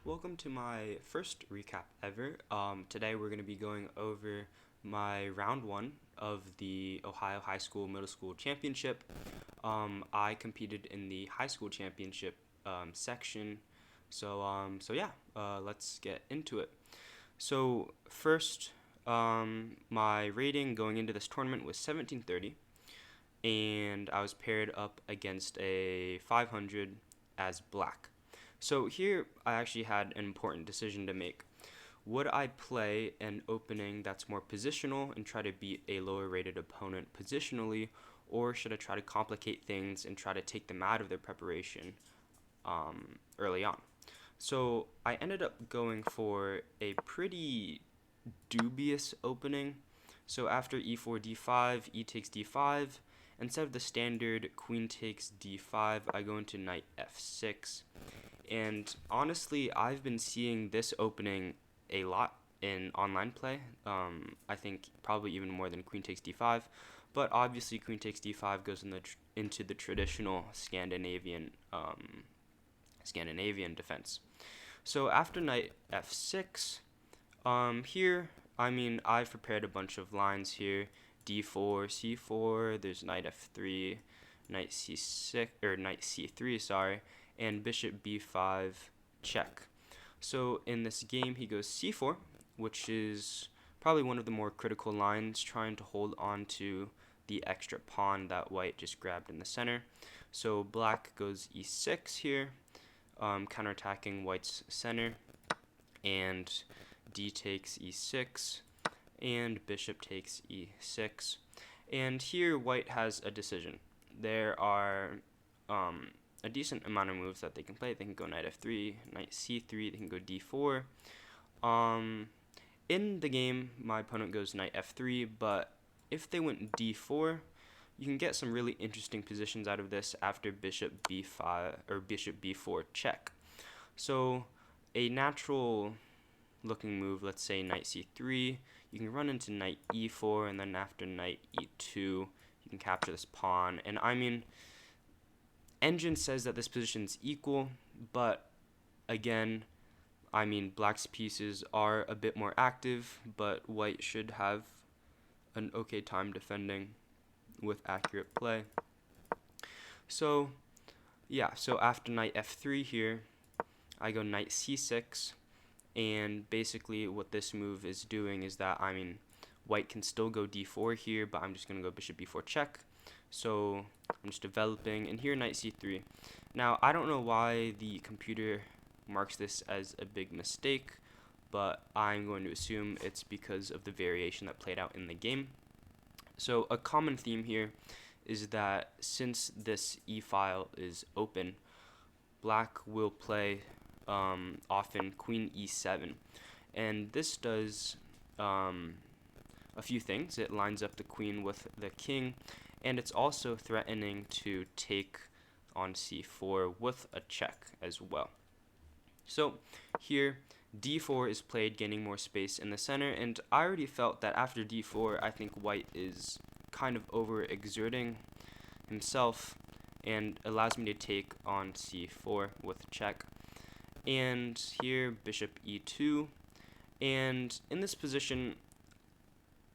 Welcome to my first recap ever. Today we're going to be going over my round one of the Ohio High School Middle School Championship. I competed in the high school championship section. Let's get into it. So first, my rating going into this tournament was 1730, and I was paired up against a 500 as black. So here I actually had an important decision to make. Would I play an opening that's more positional and try to beat a lower rated opponent positionally, or should I try to complicate things and try to take them out of their preparation early on? So I ended up going for a pretty dubious opening. So after e4, d5, e takes d5, instead of the standard queen takes d5, I go into knight f6. And honestly, I've been seeing this opening a lot in online play. I think probably even more than queen takes d5. But obviously, queen takes d5 goes into the traditional Scandinavian defense. So after knight f6, I've prepared a bunch of lines here. d4, c4. There's knight f3, knight c6 or knight c3. Sorry, and bishop b5 check. So in this game, he goes c4, which is probably one of the more critical lines, trying to hold on to the extra pawn that white just grabbed in the center. So black goes e6 here, counterattacking white's center, and d takes e6, and bishop takes e6. And here white has a decision. There are a decent amount of moves that they can play. They can go knight f3, knight c3, they can go d4. In the game, my opponent goes knight f3, but if they went d4, you can get some really interesting positions out of this after bishop b5 or bishop b4 check. So a natural looking move, let's say knight c3, you can run into knight e4, and then after knight e2, you can capture this pawn. And Engine says that this position's equal, but again, black's pieces are a bit more active, but white should have an okay time defending with accurate play. So after knight f3 here, I go knight c6, and basically what this move is doing is that, white can still go d4 here, but I'm just going to go bishop b4 check. So I'm just developing, and here knight c3. Now, I don't know why the computer marks this as a big mistake, but I'm going to assume it's because of the variation that played out in the game. So a common theme here is that since this e-file is open, black will play often queen e7, and this does a few things. It lines up the queen with the king, and it's also threatening to take on c4 with a check as well. So here d4 is played, gaining more space in the center, and I already felt that after d4 I think white is kind of overexerting himself and allows me to take on c4 with check. And here bishop e2, and in this position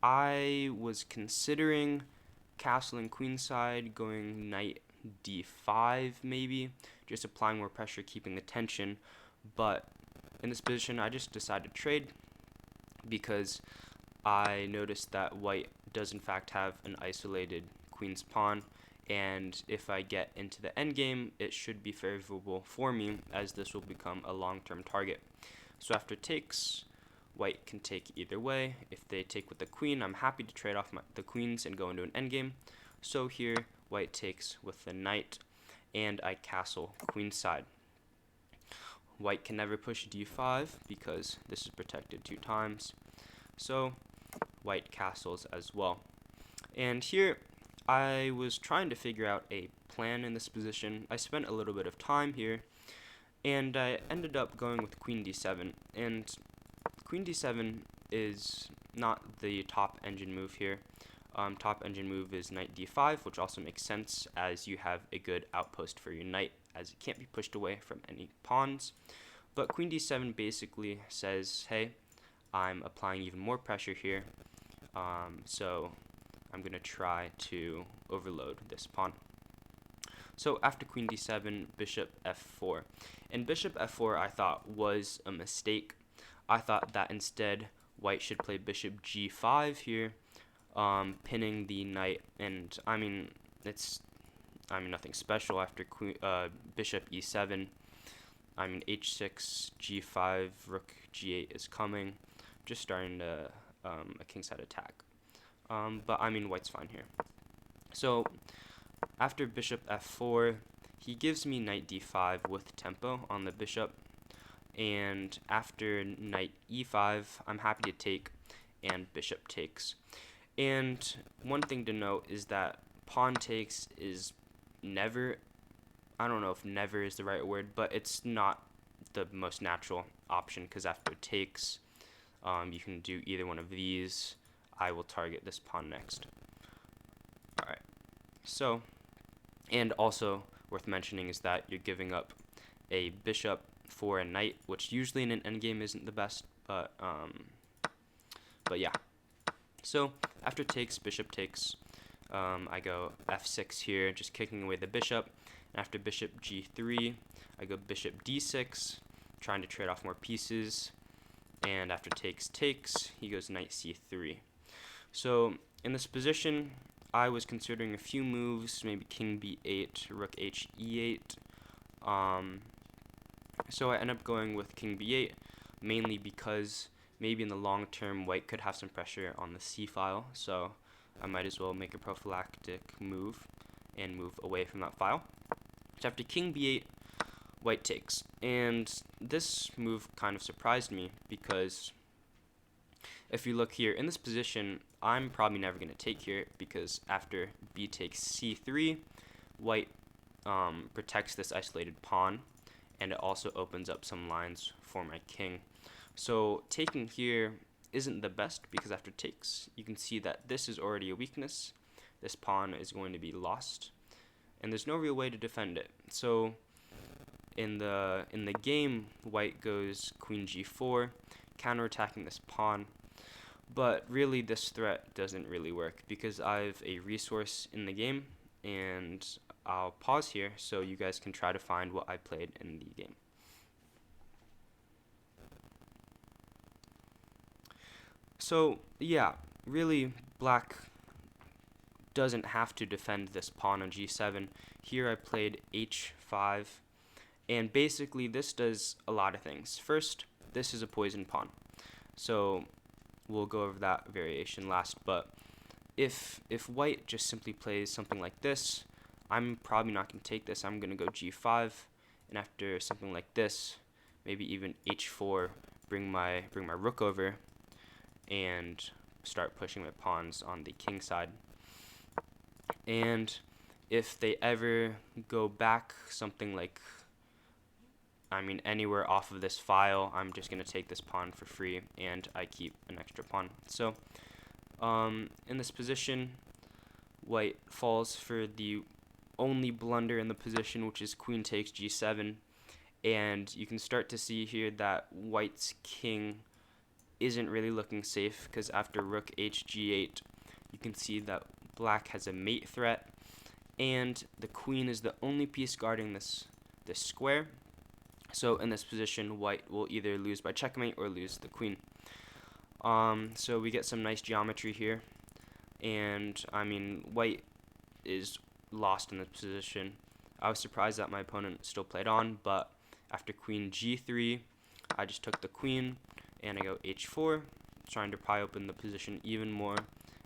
I was considering castling queenside, going knight d5 maybe, just applying more pressure, keeping the tension. But in this position, I just decided to trade because I noticed that white does in fact have an isolated queen's pawn, and if I get into the endgame, it should be favorable for me, as this will become a long-term target. So after takes, white can take either way. If they take with the queen, I'm happy to trade off the queens and go into an endgame. So here, white takes with the knight, and I castle queenside. White can never push d5 because this is protected 2 times. So white castles as well. And here, I was trying to figure out a plan in this position. I spent a little bit of time here, and I ended up going with queen d7. And queen d7 is not the top engine move here. Top engine move is knight d5, which also makes sense as you have a good outpost for your knight, as it can't be pushed away from any pawns. But queen d7 basically says, hey, I'm applying even more pressure here, so I'm going to try to overload this pawn. So after queen d7, bishop f4. And bishop f4 I thought was a mistake. I thought that instead white should play bishop g5 here, pinning the knight. And I mean, it's nothing special after bishop e7. I mean, h6, g5, rook g8 is coming. Just starting to a kingside attack. But I mean, white's fine here. So after bishop f4, he gives me knight d5 with tempo on the bishop. And after knight e5, I'm happy to take, and bishop takes. And one thing to note is that pawn takes is never, I don't know if never is the right word, but it's not the most natural option, because after takes, you can do either one of these. I will target this pawn next. Alright, so, and also worth mentioning is that you're giving up a bishop for a knight, which usually in an endgame isn't the best, but yeah. So after takes, bishop takes, I go f6 here, just kicking away the bishop. And after bishop g3, I go bishop d6, trying to trade off more pieces. And after takes, he goes knight c3. So in this position, I was considering a few moves, maybe king b8, rook h e8. So I end up going with king b8, mainly because maybe in the long term white could have some pressure on the c file, so I might as well make a prophylactic move and move away from that file. So after king b8, white takes, and this move kind of surprised me, because if you look here in this position, I'm probably never going to take here, because after b takes c3, white protects this isolated pawn, and it also opens up some lines for my king. So taking here isn't the best, because after takes, you can see that this is already a weakness. This pawn is going to be lost, and there's no real way to defend it. So in the game, white goes queen g4, counterattacking this pawn. But really, this threat doesn't really work, because I have a resource in the game, and I'll pause here so you guys can try to find what I played in the game. So yeah, really, black doesn't have to defend this pawn on g7. Here I played h5, and basically this does a lot of things. First, this is a poison pawn, so we'll go over that variation last. But if white just simply plays something like this, I'm probably not going to take this. I'm going to go g5, and after something like this, maybe even h4, bring my rook over and start pushing my pawns on the king side. And if they ever go back something like, anywhere off of this file, I'm just going to take this pawn for free, and I keep an extra pawn. So in this position, white falls for the only blunder in the position, which is queen takes g7, and you can start to see here that white's king isn't really looking safe, because after rook h g8, you can see that black has a mate threat, and the queen is the only piece guarding this square. So in this position, white will either lose by checkmate or lose the queen. So we get some nice geometry here, and white is lost in this position. I was surprised that my opponent still played on, but after queen g3, I just took the queen, and I go h4, trying to pry open the position even more.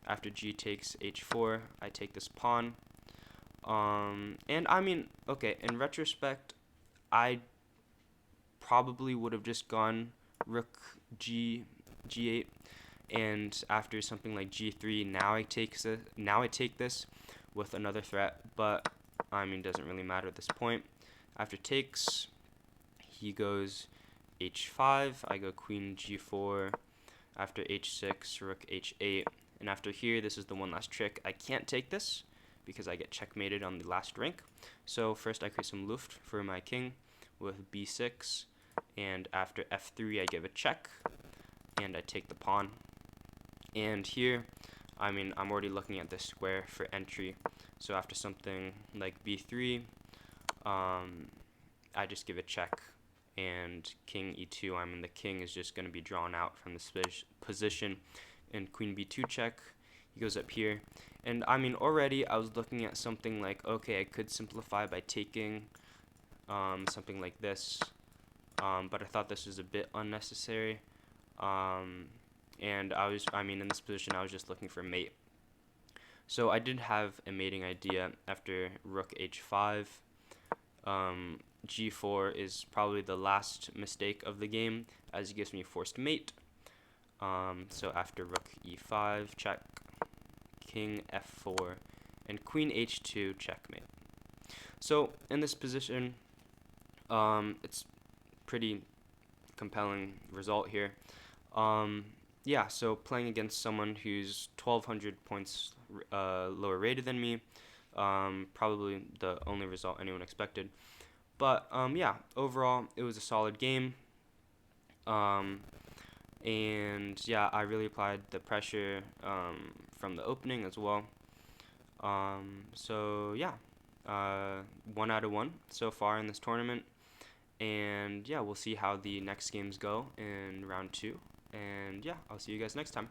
After g takes h4, I take this pawn. And okay, in retrospect, I probably would have just gone rook g8, and after something like g3, now I take this with another threat, but doesn't really matter at this point. After takes, he goes h5, I go queen g4, after h6, rook h8, and after here, this is the one last trick. I can't take this because I get checkmated on the last rank. So first I create some luft for my king with b6, and after f3 I give a check, and I take the pawn. And here, I mean, I'm already looking at this square for entry, so after something like b3, I just give a check, and king e2, I mean, the king is just going to be drawn out from this position, and queen b2 check, he goes up here. And I mean, already I was looking at something like, okay, I could simplify by taking something like this, but I thought this was a bit unnecessary, and I mean, in this position I was just looking for a mate. So I did have a mating idea after rook h5. G4 is probably the last mistake of the game, as it gives me a forced mate. So after rook e5, check, king f4, and queen h2, checkmate. So in this position, it's pretty compelling result here. Yeah, so playing against someone who's 1,200 points lower rated than me, probably the only result anyone expected. But yeah, overall, it was a solid game. And yeah, I really applied the pressure from the opening as well. So yeah, 1 out of 1 so far in this tournament. And yeah, we'll see how the next games go in round 2. And yeah, I'll see you guys next time.